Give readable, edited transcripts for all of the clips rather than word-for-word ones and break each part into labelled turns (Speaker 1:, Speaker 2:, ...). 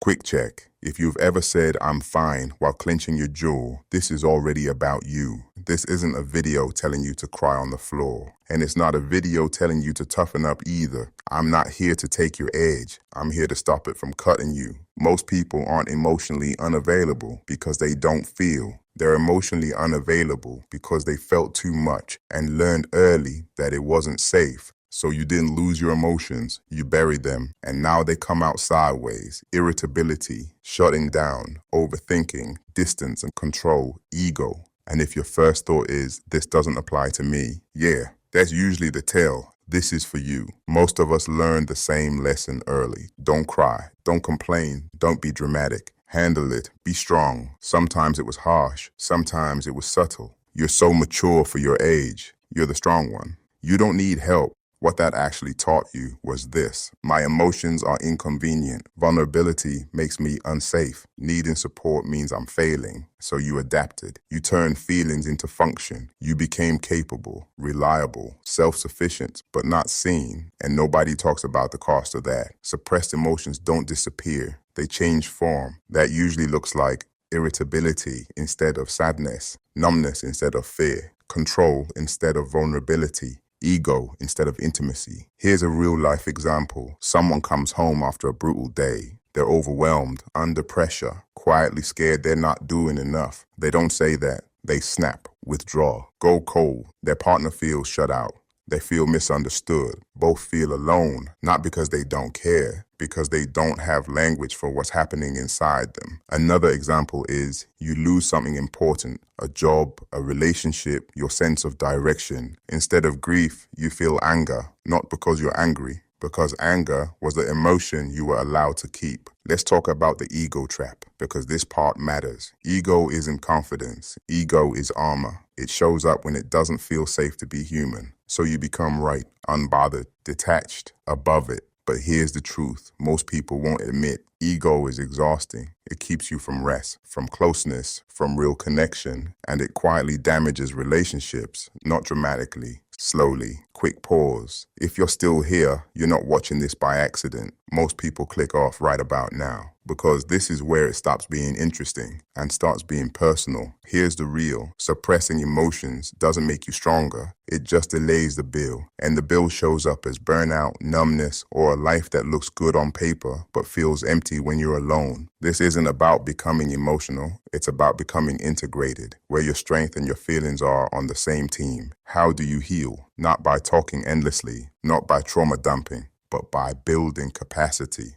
Speaker 1: Quick check. If you've ever said, "I'm fine," while clenching your jaw, this is already about you. This isn't a video telling you to cry on the floor. And it's not a video telling you to toughen up either. I'm not here to take your edge. I'm here to stop it from cutting you. Most people aren't emotionally unavailable because they don't feel. They're emotionally unavailable because they felt too much and learned early that it wasn't safe. So you didn't lose your emotions, you buried them, and now they come out sideways. Irritability, shutting down, overthinking, distance and control, ego. And if your first thought is, "This doesn't apply to me," yeah, that's usually the tell. This is for you. Most of us learned the same lesson early. Don't cry, don't complain, don't be dramatic. Handle it, be strong. Sometimes it was harsh, sometimes it was subtle. You're so mature for your age. You're the strong one. You don't need help. What that actually taught you was this: my emotions are inconvenient. Vulnerability makes me unsafe. Needing support means I'm failing. So you adapted. You turned feelings into function. You became capable, reliable, self-sufficient, but not seen. And nobody talks about the cost of that. Suppressed emotions don't disappear. They change form. That usually looks like irritability instead of sadness, numbness instead of fear, control instead of vulnerability, ego instead of intimacy. Here's a real-life example. Someone comes home after a brutal day. They're overwhelmed, under pressure, quietly scared they're not doing enough. They don't say that. They snap, withdraw, go cold. Their partner feels shut out. They feel misunderstood. Both feel alone, not because they don't care, because they don't have language for what's happening inside them. Another example is you lose something important, a job, a relationship, your sense of direction. Instead of grief, you feel anger, not because you're angry, because anger was the emotion you were allowed to keep. Let's talk about the ego trap, because this part matters. Ego isn't confidence. Ego is armor. It shows up when it doesn't feel safe to be human. So you become right, unbothered, detached, above it. But here's the truth. Most people won't admit ego is exhausting. It keeps you from rest, from closeness, from real connection, and it quietly damages relationships, not dramatically, slowly. Quick pause. If you're still here, you're not watching this by accident. Most people click off right about now, because this is where it stops being interesting and starts being personal. Here's the real. Suppressing emotions doesn't make you stronger. It just delays the bill. And the bill shows up as burnout, numbness, or a life that looks good on paper but feels empty when you're alone. This isn't about becoming emotional. It's about becoming integrated, where your strength and your feelings are on the same team. How do you heal? Not by talking endlessly, not by trauma dumping, but by building capacity.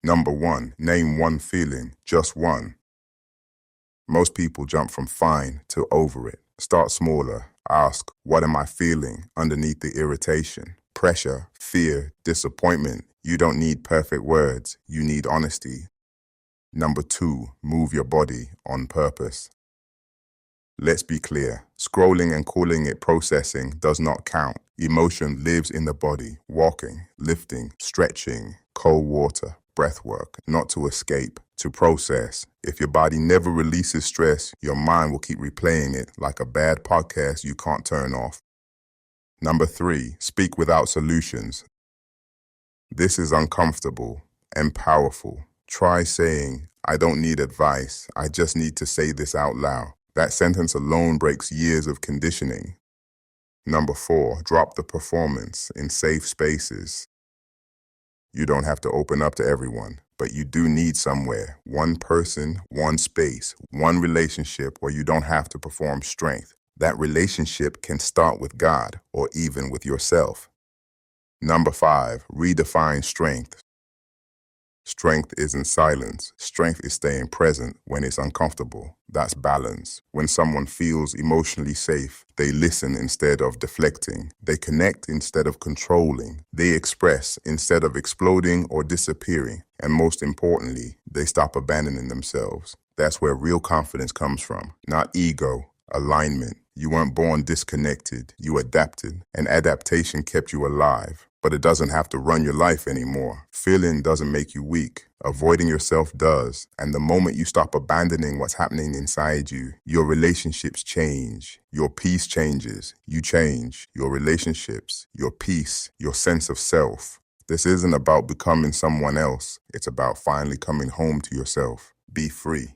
Speaker 1: Number 1, name one feeling, just one. Most people jump from fine to over it. Start smaller. Ask, what am I feeling underneath the irritation? Pressure, fear, disappointment. You don't need perfect words. You need honesty. Number 2, move your body on purpose. Let's be clear. Scrolling and calling it processing does not count. Emotion lives in the body, walking, lifting, stretching, cold water, breath work, not to escape, to process. If your body never releases stress, your mind will keep replaying it like a bad podcast you can't turn off. Number 3, speak without solutions. This is uncomfortable and powerful. Try saying, "I don't need advice. I just need to say this out loud." That sentence alone breaks years of conditioning. Number 4, drop the performance in safe spaces. You don't have to open up to everyone, but you do need somewhere, one person, one space, one relationship where you don't have to perform strength. That relationship can start with God or even with yourself. Number 5, redefine strength. Strength isn't silence. Strength is staying present when it's uncomfortable. That's balance. When someone feels emotionally safe, they listen instead of deflecting. They connect instead of controlling. They express instead of exploding or disappearing. And most importantly, they stop abandoning themselves. That's where real confidence comes from. Not ego, alignment. You weren't born disconnected. You adapted. And adaptation kept you alive. But it doesn't have to run your life anymore. Feeling doesn't make you weak. Avoiding yourself does. And the moment you stop abandoning what's happening inside you, your relationships change. Your peace changes. You change. Your relationships, your peace, your sense of self. This isn't about becoming someone else. It's about finally coming home to yourself. Be free.